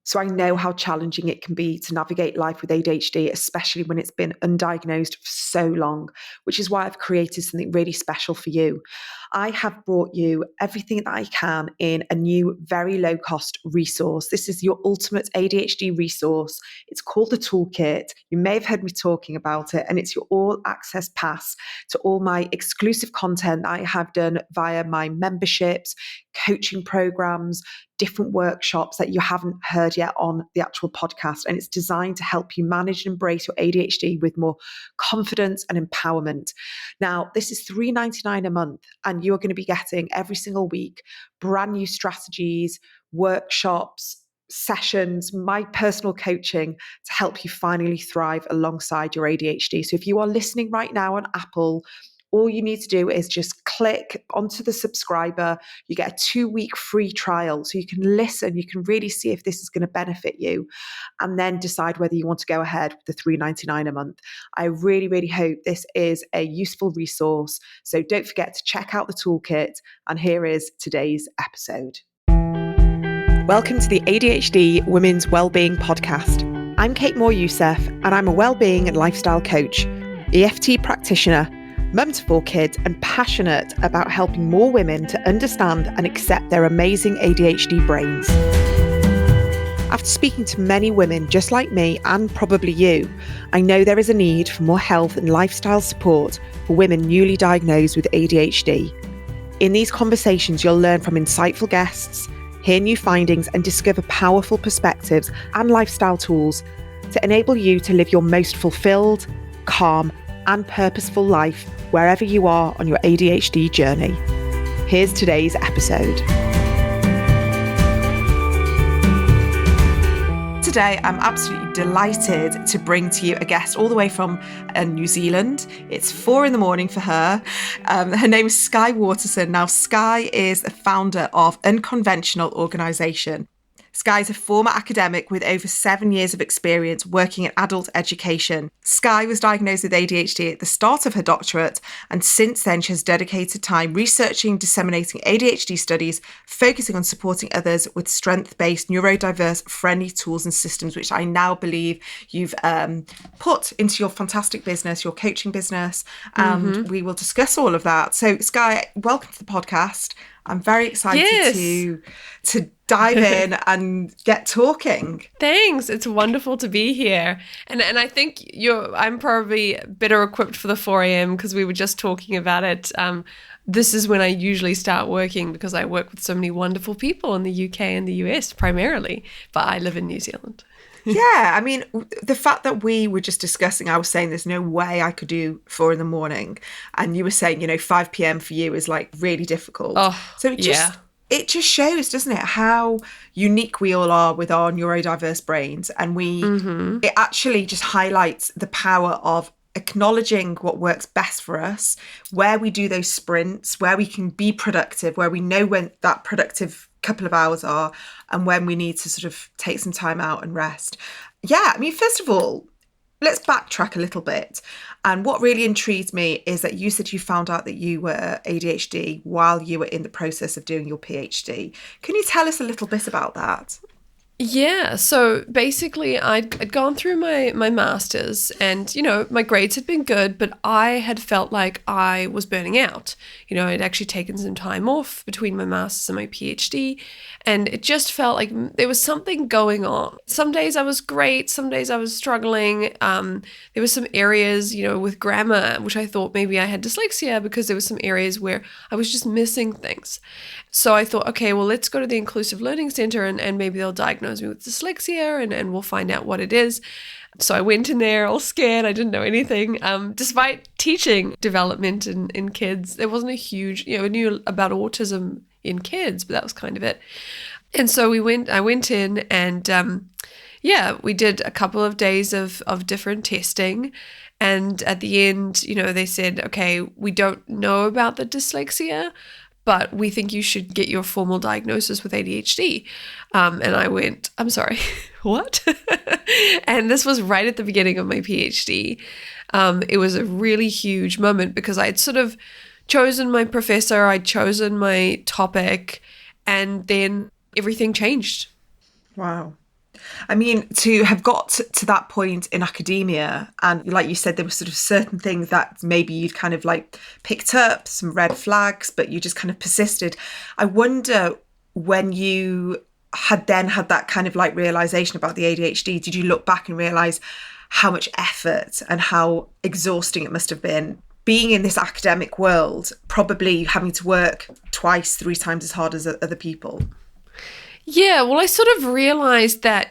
So I know how challenging it can be to navigate life with ADHD, especially when it's been undiagnosed for so long, which is why I've created something really special for you. I have brought you everything that I can in a new, very low cost resource. This is your ultimate ADHD resource. It's called the Toolkit. You may have heard me talking about it, and it's your all access pass to all my exclusive content that I have done via my memberships, coaching programs, different workshops that you haven't heard yet on the actual podcast. And it's designed to help you manage and embrace your ADHD with more confidence and empowerment. Now, this is $3.99 a month, and you're going to be getting every single week brand new strategies, workshops, sessions, my personal coaching to help you finally thrive alongside your ADHD. So if you are listening right now on Apple, all you need to do is just click onto the subscriber. You get a 2-week free trial so you can listen, you can really see if this is going to benefit you, and then decide whether you want to go ahead with the $3.99 a month. I really, really hope this is a useful resource. So don't forget to check out the toolkit. And here is today's episode. Welcome to the ADHD Women's Wellbeing Podcast. I'm Kate Moore-Youssef, and I'm a wellbeing and lifestyle coach, EFT practitioner, mum to 4 kids, and passionate about helping more women to understand and accept their amazing ADHD brains. After speaking to many women just like me, and probably you, I know there is a need for more health and lifestyle support for women newly diagnosed with ADHD. In these conversations, you'll learn from insightful guests, hear new findings, and discover powerful perspectives and lifestyle tools to enable you to live your most fulfilled, calm, and purposeful life wherever you are on your ADHD journey. Here's today's episode. Today, I'm absolutely delighted to bring to you a guest all the way from New Zealand. It's 4 a.m. for her. Her name is Skye Waterson. Now, Skye is the founder of Unconventional Organisation. Skye is a former academic with over 7 years of experience working in adult education. Skye was diagnosed with ADHD at the start of her doctorate, and since then she has dedicated time researching, disseminating ADHD studies, focusing on supporting others with strength-based, neurodiverse-friendly tools and systems, which I now believe you've put into your fantastic business, your coaching business, and we will discuss all of that. So Skye, welcome to the podcast. I'm very excited to dive in and get talking. Thanks. It's wonderful to be here. And I think I'm probably better equipped for the 4 a.m. because we were just talking about it. This is when I usually start working because I work with so many wonderful people in the UK and the US primarily, but I live in New Zealand. Yeah, I mean, the fact that we were just discussing, I was saying there's no way I could do 4 a.m. And you were saying, 5 p.m. for you is like really difficult. Oh, so it just shows, doesn't it, how unique we all are with our neurodiverse brains. And it actually just highlights the power of acknowledging what works best for us, where we do those sprints, where we can be productive, where we know when that productive couple of hours are, and when we need to sort of take some time out and rest. Yeah, I mean, first of all, let's backtrack a little bit. And what really intrigued me is that you said you found out that you were ADHD while you were in the process of doing your PhD. Can you tell us a little bit about that? Yeah, so basically I'd gone through my master's and, my grades had been good, but I had felt like I was burning out. I'd actually taken some time off between my master's and my PhD, and it just felt like there was something going on. Some days I was great, some days I was struggling. There were some areas, with grammar, which I thought maybe I had dyslexia because there were some areas where I was just missing things. So I thought, okay, well, let's go to the Inclusive Learning Center and maybe they'll diagnose me with dyslexia and we'll find out what it is. So I went in there all scared. I didn't know anything. Despite teaching development in kids, there wasn't a huge, I knew about autism in kids, but that was kind of it. And so I went in and we did a couple of days of different testing. And at the end, they said, okay, we don't know about the dyslexia, but we think you should get your formal diagnosis with ADHD. And I went, I'm sorry, what? And this was right at the beginning of my PhD. It was a really huge moment because I'd sort of chosen my professor, I'd chosen my topic, and then everything changed. Wow. I mean, to have got to that point in academia, and like you said, there were sort of certain things that maybe you'd kind of like picked up, some red flags, but you just kind of persisted. I wonder, when you had then had that kind of like realization about the ADHD, did you look back and realize how much effort and how exhausting it must have been being in this academic world, probably having to work twice, three times as hard as other people? Yeah, well, I sort of realized that,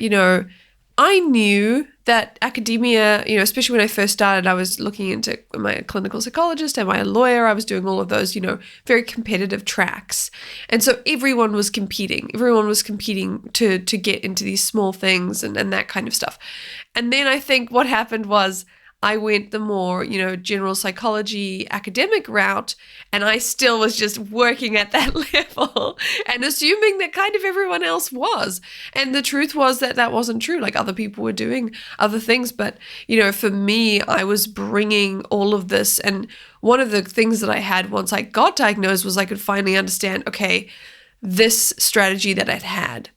I knew that academia, especially when I first started, I was looking into my clinical psychologist and my lawyer. I was doing all of those, very competitive tracks. And so everyone was competing. Everyone was competing to get into these small things and that kind of stuff. And then I think what happened was I went the more, general psychology academic route, and I still was just working at that level and assuming that kind of everyone else was. And the truth was that that wasn't true. Like, other people were doing other things. But, for me, I was bringing all of this. And one of the things that I had once I got diagnosed was I could finally understand, okay, this strategy that I'd had,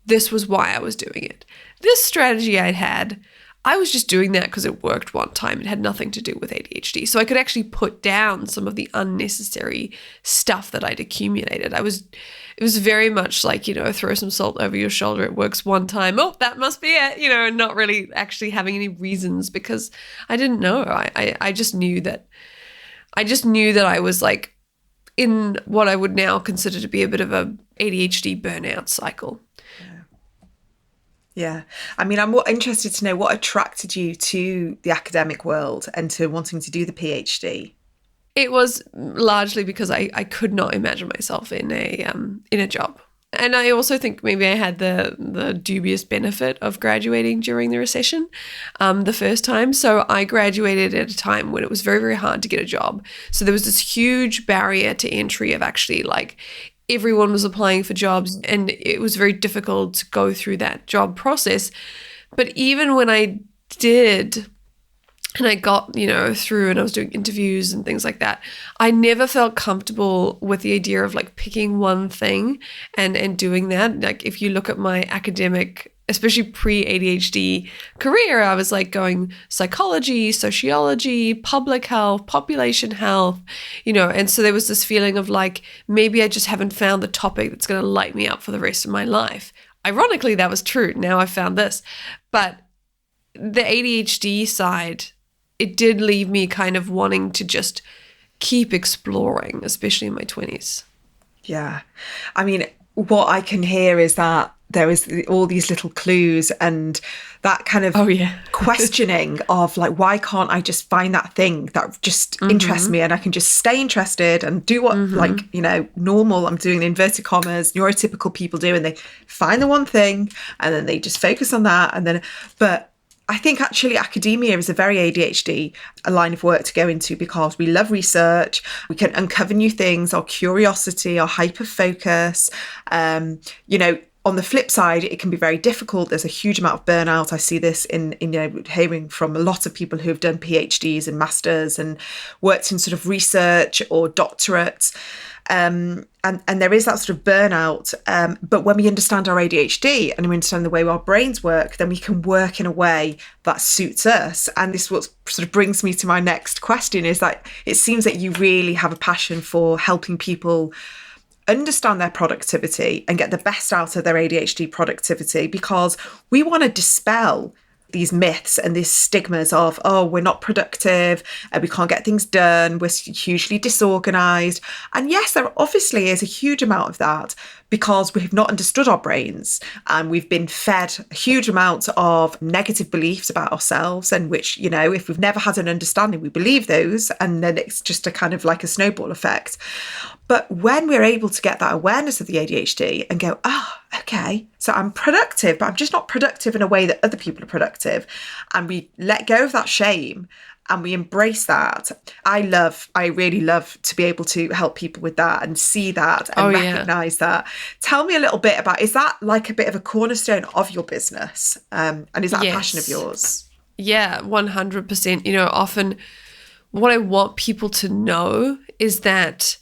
this was why I was doing it. This strategy I'd had, I was just doing that because it worked one time. It had nothing to do with ADHD. So I could actually put down some of the unnecessary stuff that I'd accumulated. It was very much like, throw some salt over your shoulder. It works one time. Oh, that must be it, and not really actually having any reasons, because I didn't know. I just knew that I was like in what I would now consider to be a bit of a ADHD burnout cycle. Yeah. I mean, I'm more interested to know what attracted you to the academic world and to wanting to do the PhD. It was largely because I could not imagine myself in a job. And I also think maybe I had the dubious benefit of graduating during the recession the first time. So I graduated at a time when it was very, very hard to get a job. So there was this huge barrier to entry of actually like everyone was applying for jobs, and it was very difficult to go through that job process. But even when I did, and I got, through, and I was doing interviews and things like that, I never felt comfortable with the idea of like picking one thing and doing that. Like, if you look at my academic, especially pre-ADHD career, I was like going psychology, sociology, public health, population health, and so there was this feeling of like, maybe I just haven't found the topic that's going to light me up for the rest of my life. Ironically, that was true. Now I found this. But the ADHD side, it did leave me kind of wanting to just keep exploring, especially in my 20s. Yeah. I mean, what I can hear is that there is all these little clues and that kind of questioning of like, why can't I just find that thing that just interests me, and I can just stay interested and do what like, normal, I'm doing inverted commas, neurotypical people do, and they find the one thing and then they just focus on that. And then, but I think actually academia is a very ADHD line of work to go into, because we love research, we can uncover new things, our curiosity, our hyper focus. On the flip side, it can be very difficult. There's a huge amount of burnout. I see this in hearing from a lot of people who have done PhDs and masters and worked in sort of research or doctorates. And there is that sort of burnout. But when we understand our ADHD and we understand the way our brains work, then we can work in a way that suits us. And this what sort of brings me to my next question, is that it seems that you really have a passion for helping people understand their productivity and get the best out of their ADHD productivity, because we want to dispel these myths and these stigmas of, oh, we're not productive and we can't get things done, we're hugely disorganized. And yes, there obviously is a huge amount of that, because we have not understood our brains and we've been fed a huge amount of negative beliefs about ourselves, and which, if we've never had an understanding, we believe those, and then it's just a kind of like a snowball effect. But when we're able to get that awareness of the ADHD and go, okay, so I'm productive, but I'm just not productive in a way that other people are productive, and we let go of that shame and we embrace that. I really love to be able to help people with that and see that and recognize that. Tell me a little bit about, is that like a bit of a cornerstone of your business? And is that a passion of yours? Yeah, 100%. Often what I want people to know is that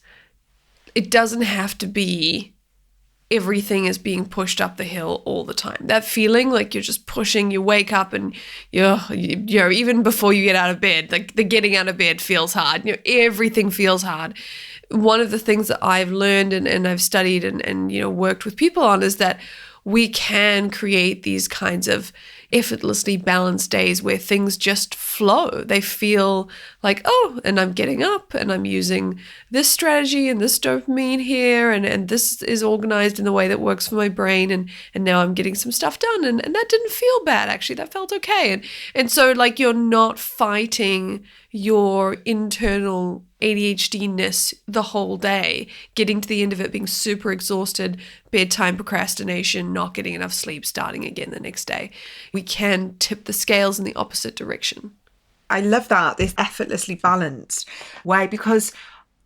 it doesn't have to be everything is being pushed up the hill all the time. That feeling like you're just pushing, you wake up and even before you get out of bed, like the getting out of bed feels hard. Everything feels hard. One of the things that I've learned and I've studied and worked with people on is that we can create these kinds of effortlessly balanced days where things just flow. They feel like, oh, and I'm getting up and I'm using this strategy and this dopamine here and this is organized in the way that works for my brain and now I'm getting some stuff done and that didn't feel bad, actually. That felt okay. And so like you're not fighting your internal ADHD-ness the whole day, getting to the end of it being super exhausted, bedtime procrastination, not getting enough sleep, starting again the next day. We can tip the scales in the opposite direction. I love that, this effortlessly balanced way, because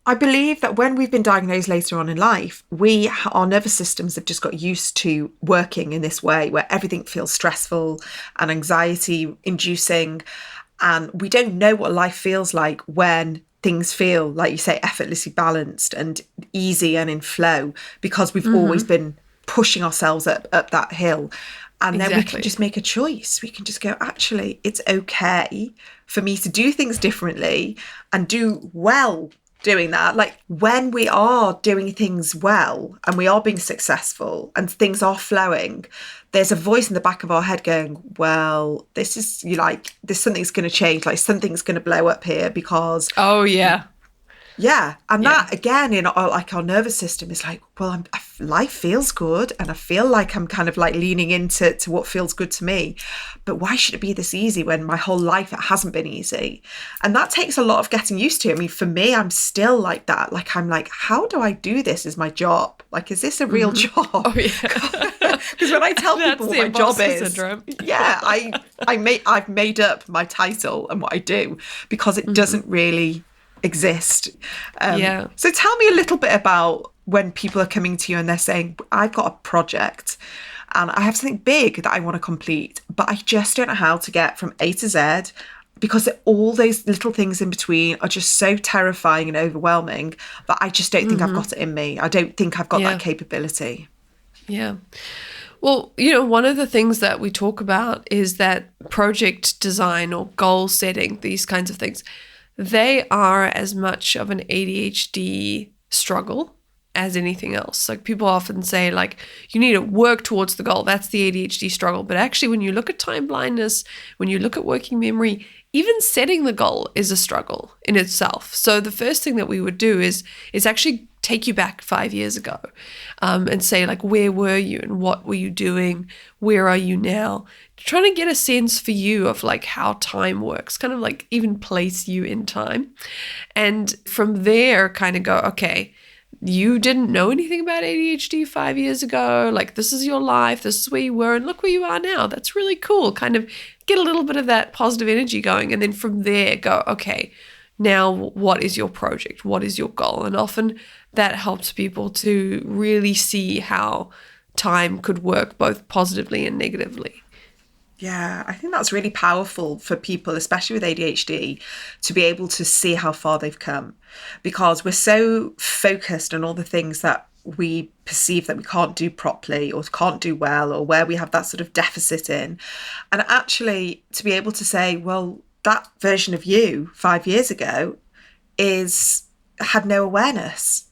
I believe that when we've been diagnosed later on in life, our nervous systems have just got used to working in this way where everything feels stressful and anxiety inducing. And we don't know what life feels like when things feel, like you say, effortlessly balanced and easy and in flow, because we've always been pushing ourselves up that hill. And then we can just make a choice. We can just go, actually, it's okay for me to do things differently and do well doing that. Like when we are doing things well and we are being successful and things are flowing, there's a voice in the back of our head going, well, this is there's something's going to change, like something's going to blow up here because. Oh, yeah. Yeah. And that again, in our nervous system is like, well, life feels good and I feel like I'm kind of like leaning into what feels good to me. But why should it be this easy when my whole life it hasn't been easy? And that takes a lot of getting used to. I mean, for me, I'm still like that. Like, I'm like, how do I do this as my job? Like, is this a real job? Oh, yeah. Because when I tell people what my job is, syndrome. yeah, I've made up my title and what I do because it doesn't really exist. So tell me a little bit about when people are coming to you and they're saying, I've got a project and I have something big that I want to complete, but I just don't know how to get from A to Z because all those little things in between are just so terrifying and overwhelming that I just don't think I've got it in me. I don't think I've got that capability. Yeah. Well, one of the things that we talk about is that project design or goal setting, these kinds of things, they are as much of an ADHD struggle as anything else. Like people often say, like, you need to work towards the goal. That's the ADHD struggle. But actually, when you look at time blindness, when you look at working memory, even setting the goal is a struggle in itself. So the first thing that we would do is actually take you back 5 years ago and say, like, where were you and what were you doing? Where are you now? Trying to get a sense for you of like how time works, kind of like even place you in time. And from there kind of go, okay, you didn't know anything about ADHD 5 years ago. Like, this is your life. This is where you were and look where you are now. That's really cool. Kind of get a little bit of that positive energy going. And then from there go, okay, now what is your project? What is your goal? And often that helps people to really see how time could work both positively and negatively. Yeah, I think that's really powerful for people, especially with ADHD, to be able to see how far they've come, because we're so focused on all the things that we perceive that we can't do properly or can't do well, or where we have that sort of deficit in. And actually to be able to say, well, that version of you 5 years ago had no awareness.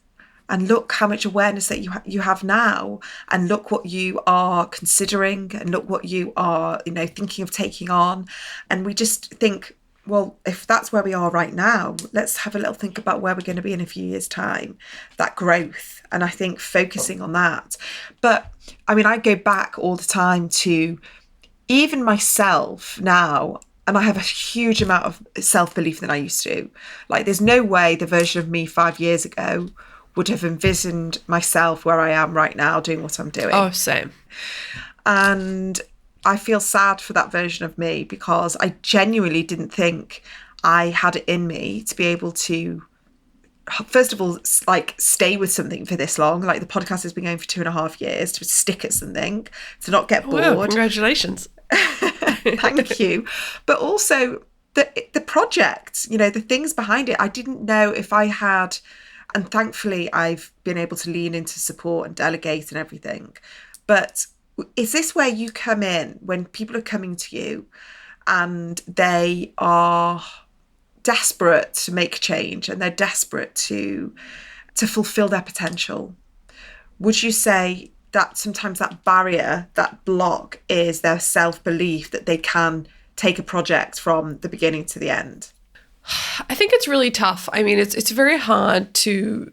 And look how much awareness that you have now, and look what you are considering, and look what you are, thinking of taking on. And we just think, well, if that's where we are right now, let's have a little think about where we're going to be in a few years' time, that growth. And I think focusing on that. But I mean, I go back all the time to even myself now, and I have a huge amount of self-belief than I used to. Like, there's no way the version of me 5 years ago would have envisioned myself where I am right now doing what I'm doing. Oh, same. And I feel sad for that version of me because I genuinely didn't think I had it in me to be able to, first of all, like, stay with something for this long. Like, the podcast has been going for 2.5 years, to stick at something, to not get bored. Wow, congratulations. Thank you. But also the project, the things behind it. I didn't know if I had And thankfully, I've been able to lean into support and delegate and everything. But is this where you come in when people are coming to you and they are desperate to make change and they're desperate to fulfill their potential? Would you say that sometimes that barrier, that block, is their self-belief that they can take a project from the beginning to the end? I think it's really tough. I mean, it's very hard to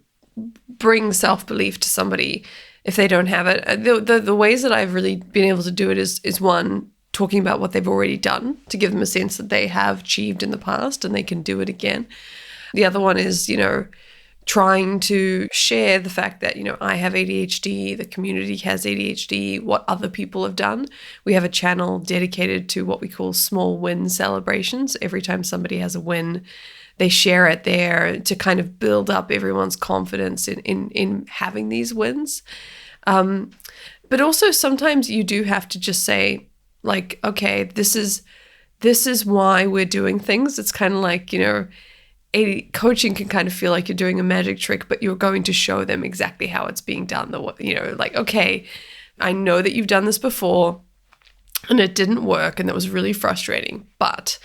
bring self-belief to somebody if they don't have it. The ways that I've really been able to do it is one, talking about what they've already done to give them a sense that they have achieved in the past and they can do it again. The other one is, trying to share the fact that, I have ADHD, the community has ADHD, what other people have done. We have a channel dedicated to what we call small win celebrations. Every time somebody has a win, they share it there to kind of build up everyone's confidence in having these wins. But also sometimes you do have to just say, like, okay, this is why we're doing things. It's kind of like, coaching can kind of feel like you're doing a magic trick, but you're going to show them exactly how it's being done. Like, okay, I know that you've done this before and it didn't work and that was really frustrating, but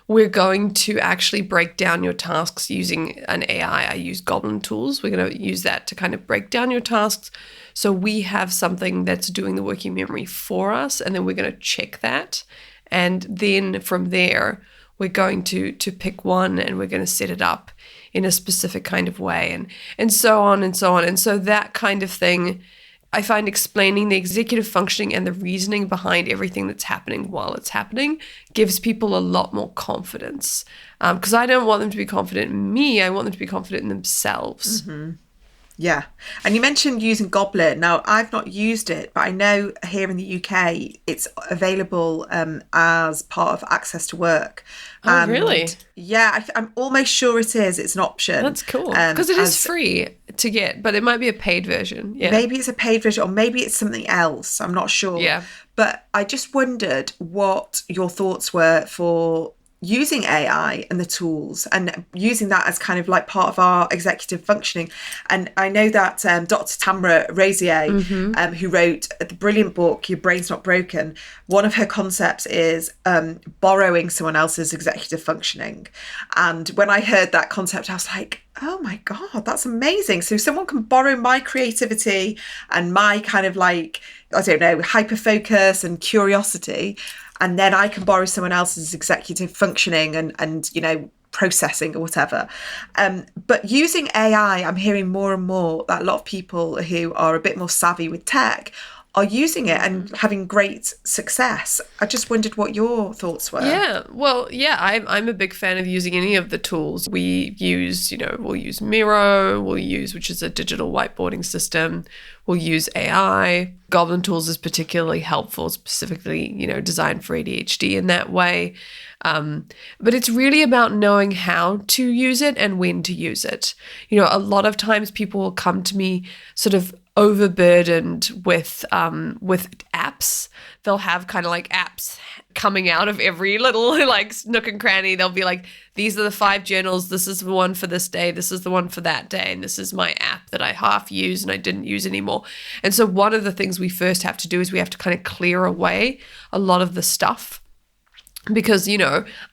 we're going to actually break down your tasks using an AI. I use Goblin tools. We're going to use that to kind of break down your tasks. So we have something that's doing the working memory for us, and then we're going to check that. And then from there, we're going to pick one and we're going to set it up in a specific kind of way, and so on and so on. And so that kind of thing, I find explaining the executive functioning and the reasoning behind everything that's happening while it's happening gives people a lot more confidence. Because I don't want them to be confident in me. I want them to be confident in themselves. Mm-hmm. Yeah. And you mentioned using Goblin. Now, I've not used it, but I know here in the UK, it's available as part of Access to Work. Oh, really? Yeah, I'm almost sure it is. It's an option. That's cool. Because it is free to get, but it might be a paid version. Yeah. Maybe it's a paid version, or maybe it's something else. I'm not sure. Yeah. But I just wondered what your thoughts were for using AI and the tools and using that as kind of like part of our executive functioning. And I know that Dr. Tamra Razier, who wrote the brilliant book, Your Brain's Not Broken, one of her concepts is borrowing someone else's executive functioning. And when I heard that concept, I was like, oh my God, that's amazing. So someone can borrow my creativity and my kind of like, I don't know, hyper focus and curiosity, and then I can borrow someone else's executive functioning and processing or whatever. But using AI, I'm hearing more and more that a lot of people who are a bit more savvy with tech are using it and having great success. I just wondered what your thoughts were. Yeah, well, yeah, I'm a big fan of using any of the tools. We use, we'll use Miro, which is a digital whiteboarding system. We'll use AI. Goblin Tools is particularly helpful, specifically, designed for ADHD in that way. But it's really about knowing how to use it and when to use it. A lot of times people will come to me sort of overburdened with apps. They'll have kind of like apps coming out of every little like nook and cranny. They'll be like, these are the 5 journals. This is the one for this day. This is the one for that day. And this is my app that I half use and I didn't use anymore. And so one of the things we first have to do is we have to kind of clear away a lot of the stuff. Because,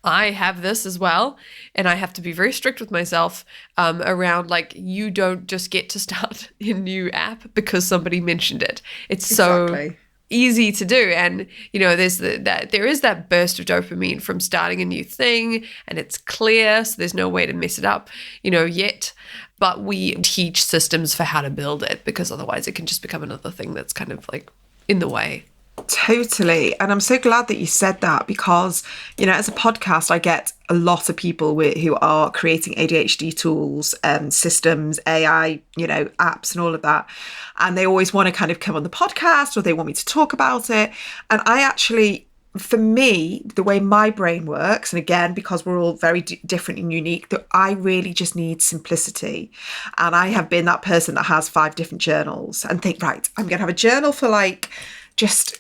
I have this as well, and I have to be very strict with myself around, like, you don't just get to start a new app because somebody mentioned it. It's so easy to do. And, there is that burst of dopamine from starting a new thing, and it's clear, so there's no way to mess it up, yet. But we teach systems for how to build it, because otherwise it can just become another thing that's kind of like in the way. Totally. And I'm so glad that you said that, because, as a podcast, I get a lot of people who are creating ADHD tools, systems, AI, apps and all of that. And they always want to kind of come on the podcast, or they want me to talk about it. And I actually, for me, the way my brain works, and again, because we're all very different and unique, that I really just need simplicity. And I have been that person that has 5 different journals and think, right, I'm going to have a journal for like, just,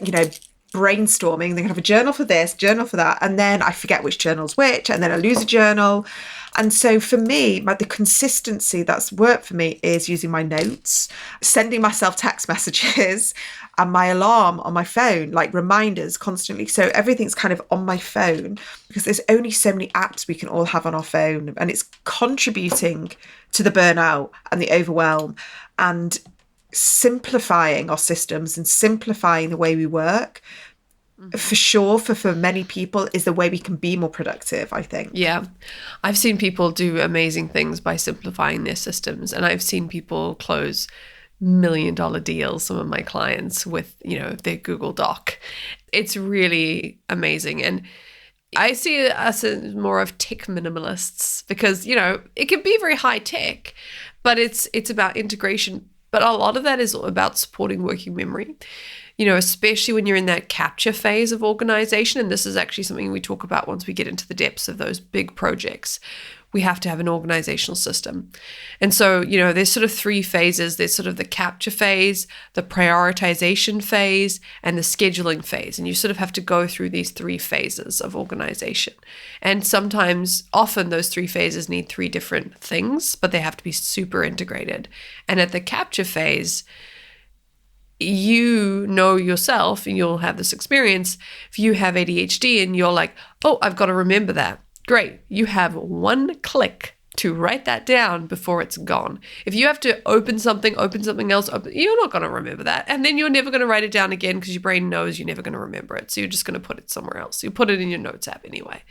brainstorming. They can have a journal for this, journal for that, and then I forget which journal's which, and then I lose a journal. And so for me, the consistency that's worked for me is using my notes, sending myself text messages, and my alarm on my phone, like reminders constantly. So everything's kind of on my phone, because there's only so many apps we can all have on our phone, and it's contributing to the burnout and the overwhelm. And simplifying our systems and simplifying the way we work, for sure, for many people, is the way we can be more productive, I think. Yeah. I've seen people do amazing things by simplifying their systems, and I've seen people close $1 million deals, some of my clients, with, their Google Doc. It's really amazing. And I see us as more of tech minimalists, because, it can be very high tech, but it's about integration. But a lot of that is about supporting working memory, especially when you're in that capture phase of organization. And this is actually something we talk about once we get into the depths of those big projects. We have to have an organizational system. And so, there's sort of 3 phases. There's sort of the capture phase, the prioritization phase, and the scheduling phase. And you sort of have to go through these 3 phases of organization. And often those 3 phases need 3 different things, but they have to be super integrated. And at the capture phase, you know yourself, and you'll have this experience. If you have ADHD and you're like, oh, I've got to remember that. Great. You have 1 click to write that down before it's gone. If you have to open something else, you're not going to remember that. And then you're never going to write it down again, because your brain knows you're never going to remember it. So you're just going to put it somewhere else. You put it in your notes app anyway.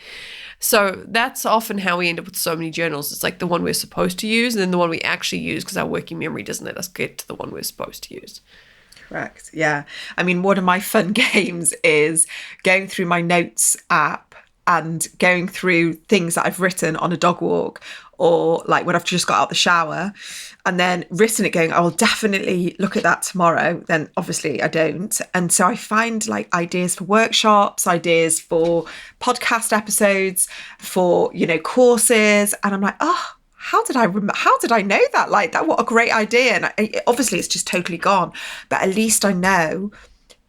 So that's often how we end up with so many journals. It's like the one we're supposed to use, and then the one we actually use, because our working memory doesn't let us get to the one we're supposed to use. Correct. Yeah. I mean, one of my fun games is going through my notes app and going through things that I've written on a dog walk, or like when I've just got out the shower, and then written it going, I will definitely look at that tomorrow. Then obviously I don't. And so I find like ideas for workshops, ideas for podcast episodes, for, courses. And I'm like, oh, how did I know that? Like that, what a great idea. And obviously it's just totally gone, but at least I know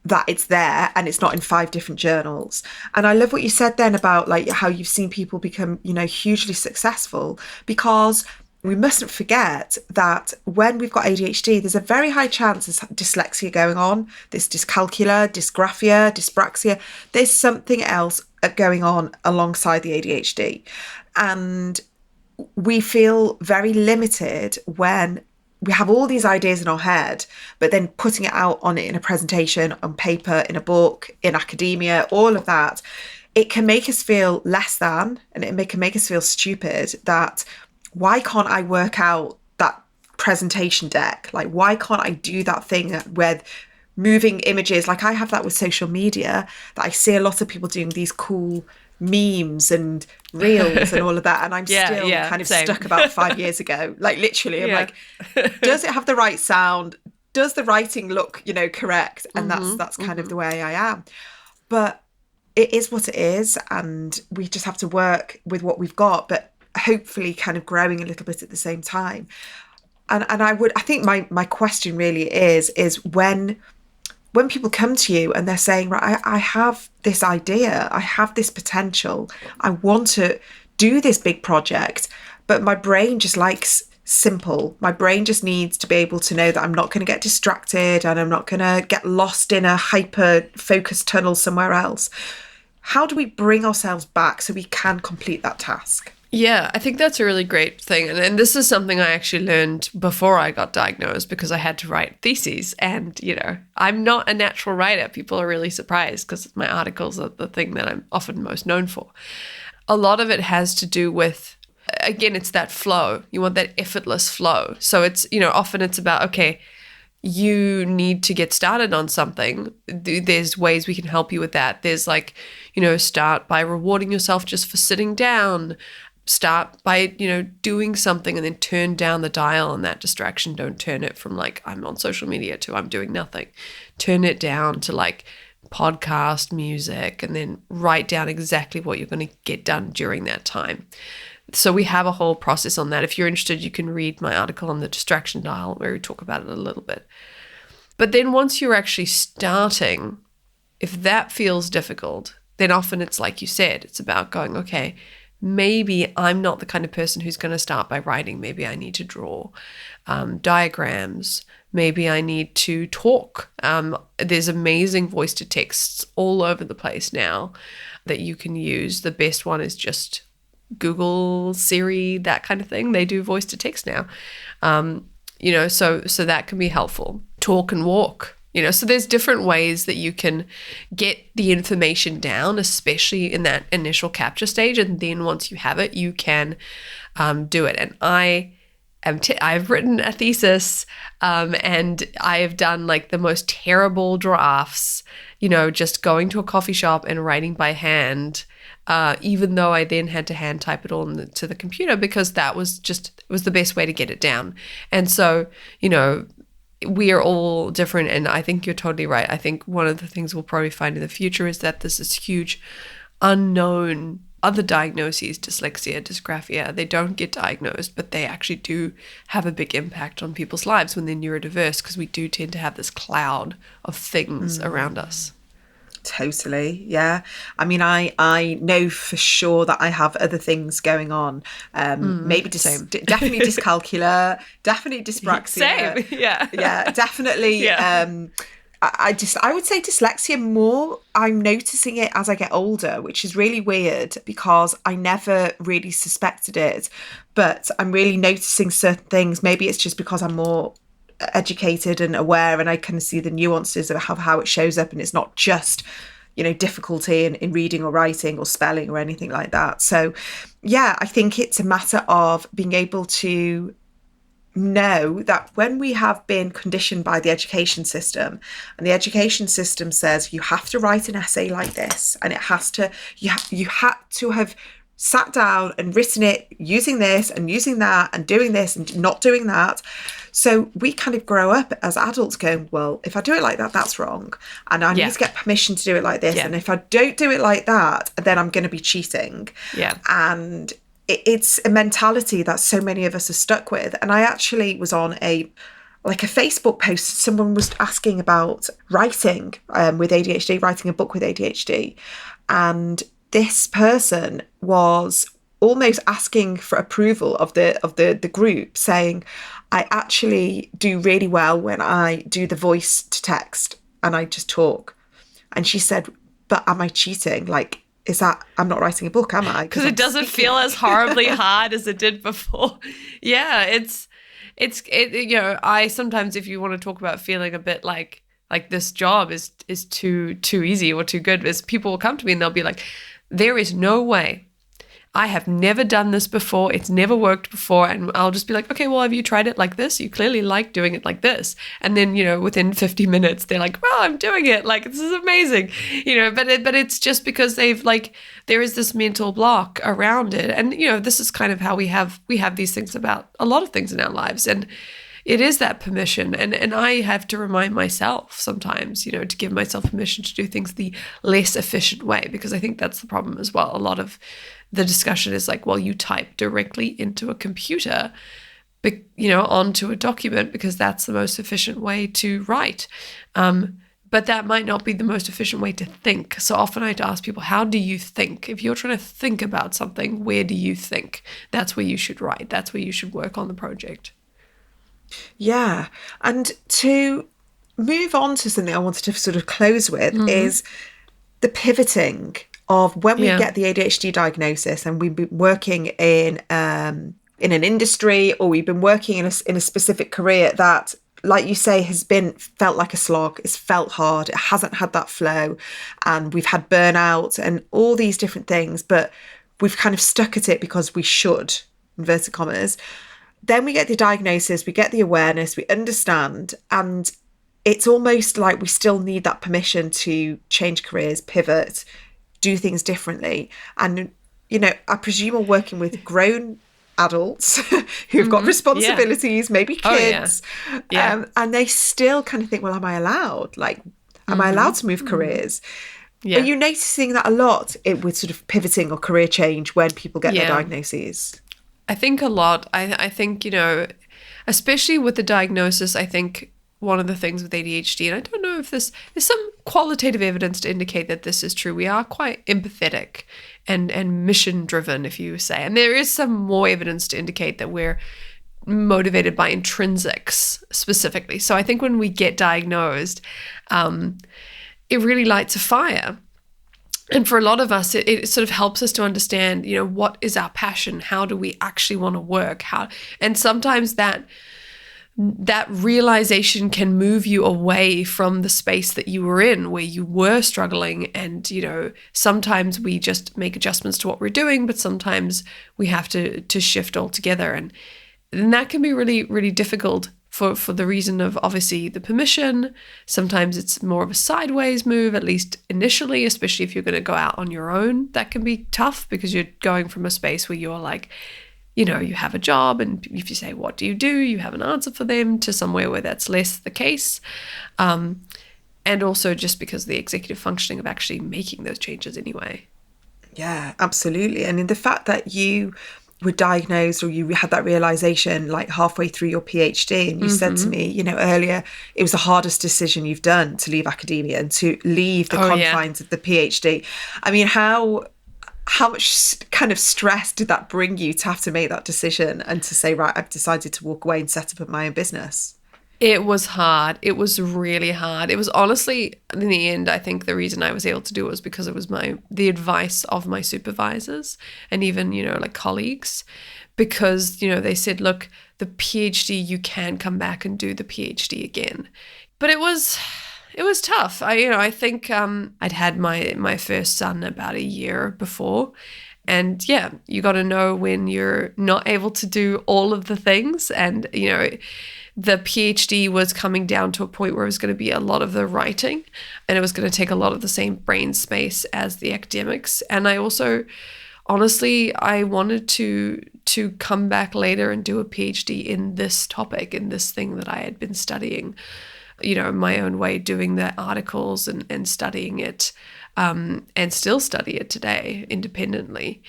that it's there and it's not in 5 different journals. And I love what you said then about like how you've seen people become, hugely successful, because we mustn't forget that when we've got ADHD, there's a very high chance there's dyslexia going on, there's dyscalculia, dysgraphia, dyspraxia. There's something else going on alongside the ADHD. And we feel very limited when we have all these ideas in our head, but then putting it out in a presentation, on paper, in a book, in academia, all of that, it can make us feel less than, and it can make us feel stupid. That why can't I work out that presentation deck? Like, why can't I do that thing with moving images? Like I have that with social media, that I see a lot of people doing these cool memes and reels and all of that, and I'm still kind of same. stuck about 5 years ago. Like literally, I'm like, does it have the right sound? Does the writing look, correct? And that's kind of the way I am. But it is what it is, and we just have to work with what we've got, but hopefully kind of growing a little bit at the same time. And I think my question really is when people come to you and they're saying, right, I have this idea, I have this potential, I want to do this big project, but my brain just likes simple. My brain just needs to be able to know that I'm not going to get distracted and I'm not going to get lost in a hyper-focused tunnel somewhere else. How do we bring ourselves back so we can complete that task? Yeah, I think that's a really great thing. And this is something I actually learned before I got diagnosed, because I had to write theses. And, I'm not a natural writer. People are really surprised, because my articles are the thing that I'm often most known for. A lot of it has to do with, again, it's that flow. You want that effortless flow. So it's, often it's about, okay, you need to get started on something. There's ways we can help you with that. There's like, start by rewarding yourself just for sitting down. Start by, doing something, and then turn down the dial on that distraction. Don't turn it from like, I'm on social media, to I'm doing nothing. Turn it down to like podcast, music, and then write down exactly what you're going to get done during that time. So we have a whole process on that. If you're interested, you can read my article on the distraction dial, where we talk about it a little bit. But then once you're actually starting, if that feels difficult, then often it's like you said, it's about going, okay, maybe I'm not the kind of person who's going to start by writing. Maybe I need to draw diagrams. Maybe I need to talk. There's amazing voice to texts all over the place now that you can use. The best one is just Google, Siri, that kind of thing. They do voice to text now. So that can be helpful. Talk and walk. So there's different ways that you can get the information down, especially in that initial capture stage. And then once you have it, you can do it. And I've written a thesis and I have done like the most terrible drafts, just going to a coffee shop and writing by hand, even though I then had to hand type it all to the computer because it was the best way to get it down. And so, we are all different, and I think you're totally right. I think one of the things we'll probably find in the future is that there's this huge unknown other diagnoses, dyslexia, dysgraphia. They don't get diagnosed, but they actually do have a big impact on people's lives when they're neurodiverse, because we do tend to have this cloud of things around us. Totally, yeah. I mean, I know for sure that I have other things going on. Maybe definitely dyscalculia, definitely dyspraxia. Same, yeah. Yeah, definitely. Yeah. I would say dyslexia more. I'm noticing it as I get older, which is really weird because I never really suspected it. But I'm really noticing certain things. Maybe it's just because I'm more educated and aware, and I can see the nuances of how it shows up, and it's not just difficulty in reading or writing or spelling or anything like that. So yeah, I think it's a matter of being able to know that when we have been conditioned by the education system, and the education system says you have to write an essay like this, and it has to, you had to have sat down and written it using this and using that and doing this and not doing that. So we kind of grow up as adults going, well, if I do it like that, that's wrong. And I need to get permission to do it like this. Yeah. And if I don't do it like that, then I'm going to be cheating. Yeah. And it's a mentality that so many of us are stuck with. And I actually was on a Facebook post. Someone was asking about writing with ADHD, writing a book with ADHD. And this person was almost asking for approval of the group, saying, I actually do really well when I do the voice to text and I just talk. And she said, but am I cheating? Like, is that, I'm not writing a book, am I? Because it doesn't feel as horribly hard as it did before. Yeah, it's I sometimes, if you want to talk about feeling a bit like this job is too easy or too good, is people will come to me and they'll be like, there is no way. I have never done this before. It's never worked before. And I'll just be like, okay, well, have you tried it like this? You clearly like doing it like this. And then, within 50 minutes, they're like, well, I'm doing it. Like, this is amazing. But it's just because they've there is this mental block around it. And, this is kind of how we have these things about a lot of things in our lives. And it is that permission. And I have to remind myself sometimes, to give myself permission to do things the less efficient way, because I think that's the problem as well. A lot of the discussion is like, well, you type directly into a computer, onto a document because that's the most efficient way to write. But that might not be the most efficient way to think. So often I have to ask people, how do you think? If you're trying to think about something, where do you think? That's where you should write. That's where you should work on the project. Yeah. And to move on to something I wanted to sort of close with is the pivoting of when we get the ADHD diagnosis and we've been working in an industry, or we've been working in a specific career that, like you say, has felt like a slog. It's felt hard. It hasn't had that flow, and we've had burnout and all these different things, but we've kind of stuck at it because we should, inverted commas. Then we get the diagnosis, we get the awareness, we understand, and it's almost like we still need that permission to change careers, pivot, do things differently. And, I presume we're working with grown adults who've got responsibilities, maybe kids, and they still kind of think, well, am I allowed? Like, am I allowed to move careers? Yeah. Are you noticing that a lot with sort of pivoting or career change when people get their diagnoses? I think a lot. I think, especially with the diagnosis, I think one of the things with ADHD, and I don't know if there's some qualitative evidence to indicate that this is true. We are quite empathetic and mission driven, if you say, and there is some more evidence to indicate that we're motivated by intrinsics specifically. So I think when we get diagnosed, it really lights a fire. And for a lot of us, it sort of helps us to understand, what is our passion? How do we actually want to work? And sometimes that realization can move you away from the space that you were in, where you were struggling. And, sometimes we just make adjustments to what we're doing, but sometimes we have to shift altogether. And that can be really, really difficult for the reason of obviously the permission. Sometimes it's more of a sideways move, at least initially, especially if you're going to go out on your own. That can be tough because you're going from a space where you're like, you have a job, and if you say, what do? You have an answer for them, to somewhere where that's less the case. And also just because of the executive functioning of actually making those changes anyway. Yeah, absolutely. And in the fact that you were diagnosed, or you had that realization like halfway through your PhD, and you said to me, earlier, it was the hardest decision you've done to leave academia and to leave the confines of the PhD. I mean, how much kind of stress did that bring you to have to make that decision and to say, right, I've decided to walk away and set up my own business? It was hard. It was really hard. It was honestly, in the end, I think the reason I was able to do it was because it was the advice of my supervisors and even, like colleagues, because, they said, look, the PhD, you can come back and do the PhD again. But it was tough. I think I'd had my first son about a year before. And yeah, you got to know when you're not able to do all of the things. And, the PhD was coming down to a point where it was going to be a lot of the writing, and it was going to take a lot of the same brain space as the academics. And I also, honestly, I wanted to come back later and do a PhD in this topic, in this thing that I had been studying, my own way, doing the articles and studying it, and still study it today independently.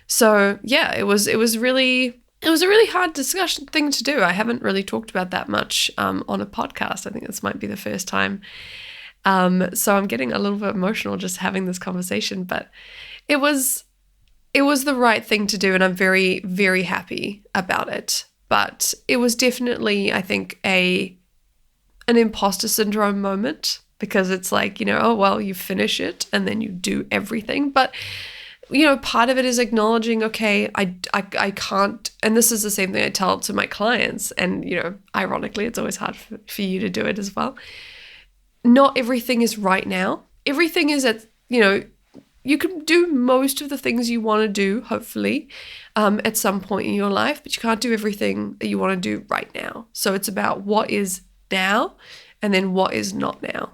So yeah, it was a really hard thing to do. I haven't really talked about that much on a podcast. I think this might be the first time. So I'm getting a little bit emotional just having this conversation, but it was the right thing to do, and I'm very, very happy about it. But it was definitely, I think, an imposter syndrome moment, because it's like, oh, well, you finish it and then you do everything. But part of it is acknowledging, okay, I can't, and this is the same thing I tell to my clients, and, ironically, it's always hard for you to do it as well. Not everything is right now. Everything is you can do most of the things you want to do, hopefully, at some point in your life, but you can't do everything that you want to do right now. So it's about what is now and then what is not now.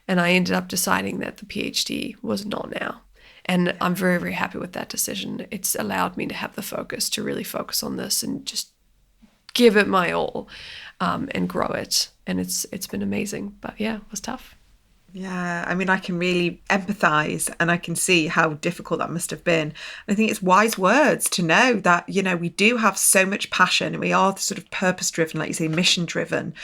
And I ended up deciding that the PhD was not now. And I'm very, very happy with that decision. It's allowed me to have the focus to really focus on this and just give it my all, and grow it. And it's been amazing. But yeah, it was tough. Yeah, I mean, I can really empathize, and I can see how difficult that must have been. I think it's wise words to know that, we do have so much passion, and we are sort of purpose driven, like you say, mission driven,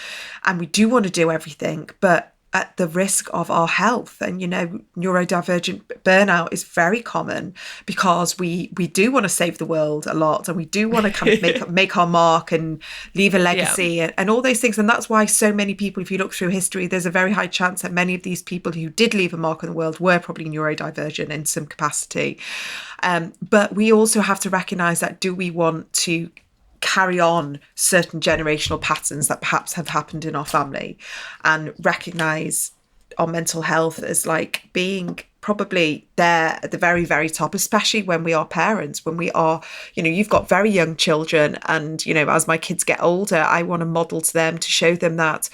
and we do want to do everything, but at the risk of our health. And, neurodivergent burnout is very common because we do want to save the world a lot, and we do want to kind of make our mark and leave a legacy, and all those things. And that's why so many people, if you look through history, there's a very high chance that many of these people who did leave a mark on the world were probably neurodivergent in some capacity. But we also have to recognize that, do we want to carry on certain generational patterns that perhaps have happened in our family, and recognize our mental health as like being probably there at the very, very top, especially when we are parents, when we are, you've got very young children, and, as my kids get older, I want to model to them, to show them that,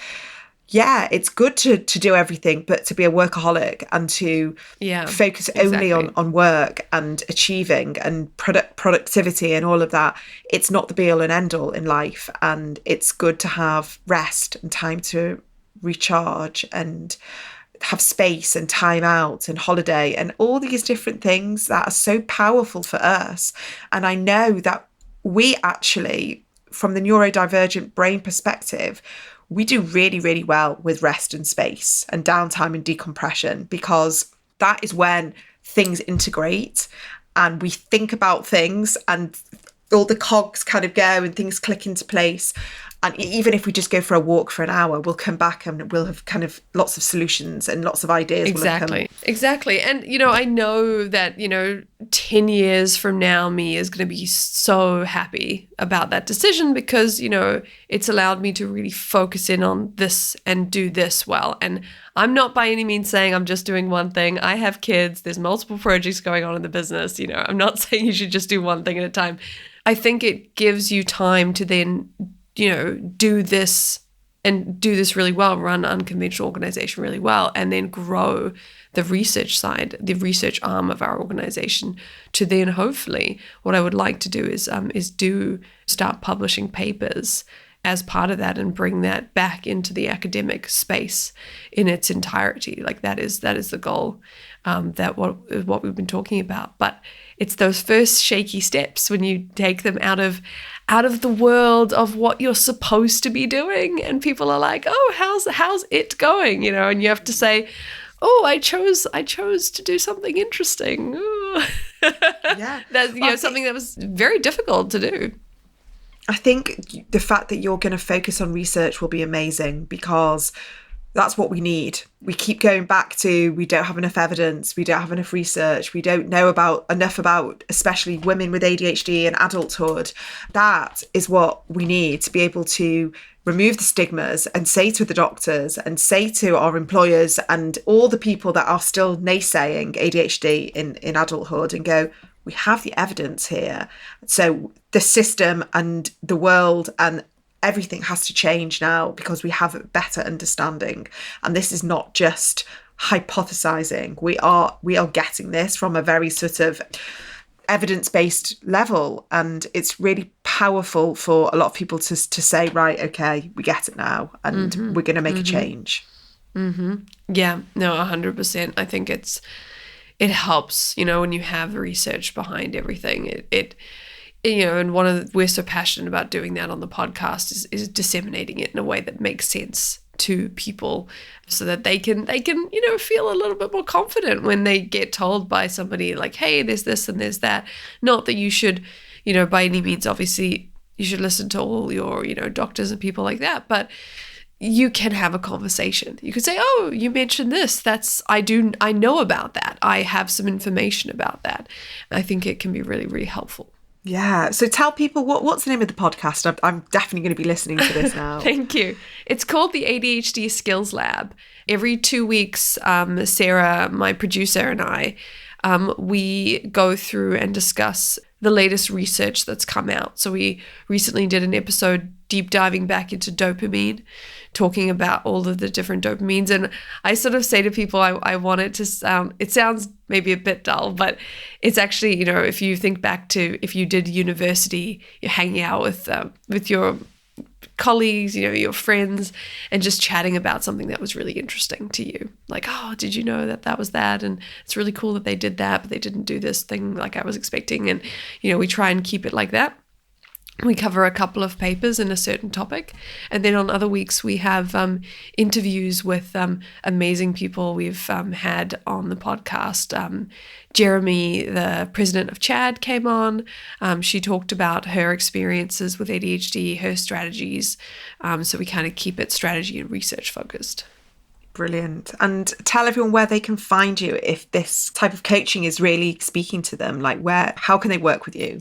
yeah, it's good to do everything, but to be a workaholic and to focus only on work and achieving and productivity and all of that. It's not the be all and end all in life. And it's good to have rest and time to recharge and have space and time out and holiday and all these different things that are so powerful for us. And I know that we actually, from the neurodivergent brain perspective, we do really, really well with rest and space and downtime and decompression, because that is when things integrate and we think about things and all the cogs kind of go and things click into place. And even if we just go for a walk for an hour, we'll come back and we'll have kind of lots of solutions and lots of ideas. Exactly. And, I know that, 10 years from now, me is going to be so happy about that decision because, it's allowed me to really focus in on this and do this well. And I'm not by any means saying I'm just doing one thing. I have kids. There's multiple projects going on in the business. I'm not saying you should just do one thing at a time. I think it gives you time to then do this and do this really well, run unconventional organization really well, and then grow the research side, the research arm of our organization to then hopefully what I would like to do is start publishing papers as part of that and bring that back into the academic space in its entirety. Like that is the goal, that what we've been talking about. But it's those first shaky steps when you take them out of the world of what you're supposed to be doing, and people are like, "Oh, how's it going?" And you have to say, "Oh, I chose to do something interesting." Yeah, that's something that was very difficult to do. I think the fact that you're going to focus on research will be amazing, because that's what we need. We keep going back to, we don't have enough evidence, we don't have enough research, we don't know enough about especially women with ADHD and adulthood. That is what we need to be able to remove the stigmas and say to the doctors and say to our employers and all the people that are still naysaying ADHD in adulthood, and go, we have the evidence here. So the system and the world and everything has to change now because we have a better understanding. And this is not just hypothesizing. We are getting this from a very sort of evidence-based level. And it's really powerful for a lot of people to say, right, okay, we get it now, and we're going to make a change. Yeah, no, 100%. I think it helps, when you have research behind everything. And we're so passionate about doing that on the podcast is disseminating it in a way that makes sense to people, so that they can feel a little bit more confident when they get told by somebody like, hey, there's this and there's that. Not that you should, by any means, obviously you should listen to all your, doctors and people like that, but you can have a conversation. You could say, oh, you mentioned this. I know about that. I have some information about that. I think it can be really, really helpful. Yeah. So tell people what's the name of the podcast? I'm definitely going to be listening to this now. Thank you. It's called the ADHD Skills Lab. Every 2 weeks, Sarah, my producer, and I, we go through and discuss the latest research that's come out. So we recently did an episode deep diving back into dopamine, talking about all of the different dopamines. And I sort of say to people, I want it to sound, it sounds maybe a bit dull, but it's actually, if you think back to if you did university, you're hanging out with your colleagues, your friends, and just chatting about something that was really interesting to you. Like, oh, did you know that was that? And it's really cool that they did that, but they didn't do this thing like I was expecting. And, we try and keep it like that. We cover a couple of papers in a certain topic. And then on other weeks, we have interviews with amazing people we've had on the podcast. Jeremy, the president of CHAD, came on. She talked about her experiences with ADHD, her strategies. So we kind of keep it strategy and research focused. Brilliant. And tell everyone where they can find you if this type of coaching is really speaking to them. Like how can they work with you?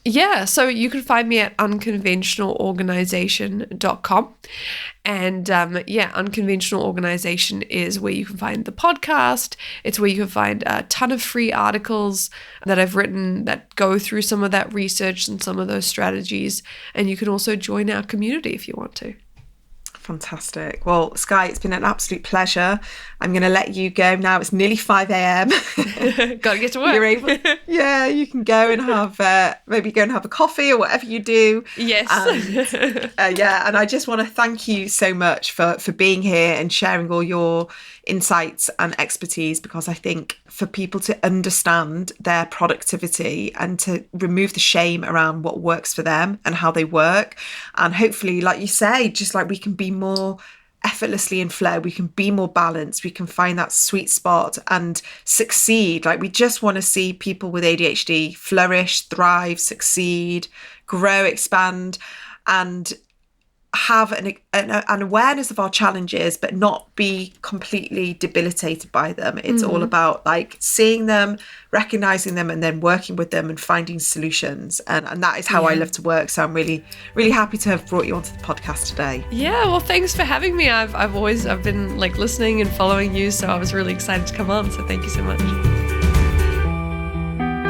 Yeah, so you can find me at unconventionalorganization.com. And Unconventional Organization is where you can find the podcast. It's where you can find a ton of free articles that I've written that go through some of that research and some of those strategies. And you can also join our community if you want to. Fantastic. Well, Skye, it's been an absolute pleasure. I'm going to let you go now. It's nearly 5 a.m. Got to get to work. You're able, yeah, you can go and have maybe go and have a coffee or whatever you do. Yes. And, and I just want to thank you so much for being here and sharing all your insights and expertise, because I think for people to understand their productivity and to remove the shame around what works for them and how they work, and hopefully, like you say, just like we can be more effortlessly in flow. We can be more balanced. We can find that sweet spot and succeed. Like, we just want to see people with ADHD flourish, thrive, succeed, grow, expand, and have an awareness of our challenges, but not be completely debilitated by them. It's all about like seeing them, recognizing them, and then working with them and finding solutions. And that is how I love to work. So I'm really, really happy to have brought you onto the podcast today. Yeah, well, thanks for having me. I've been like listening and following you, so I was really excited to come on. So thank you so much.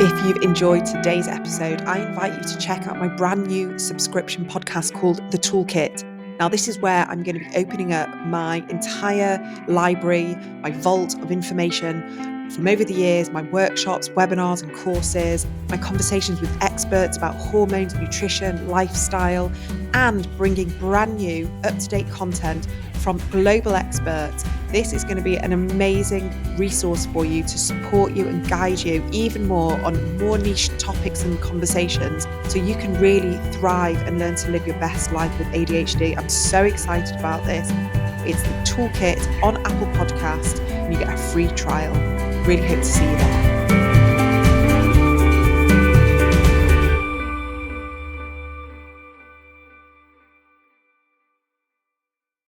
If you've enjoyed today's episode, I invite you to check out my brand new subscription podcast called The Toolkit. Now, this is where I'm going to be opening up my entire library, my vault of information from over the years, my workshops, webinars and courses, my conversations with experts about hormones, nutrition, lifestyle, and bringing brand new, up-to-date content from global experts. This is going to be an amazing resource for you to support you and guide you even more on more niche topics and conversations so you can really thrive and learn to live your best life with ADHD. I'm so excited about this. It's the Toolkit on Apple Podcast and you get a free trial. Really hope to see you there.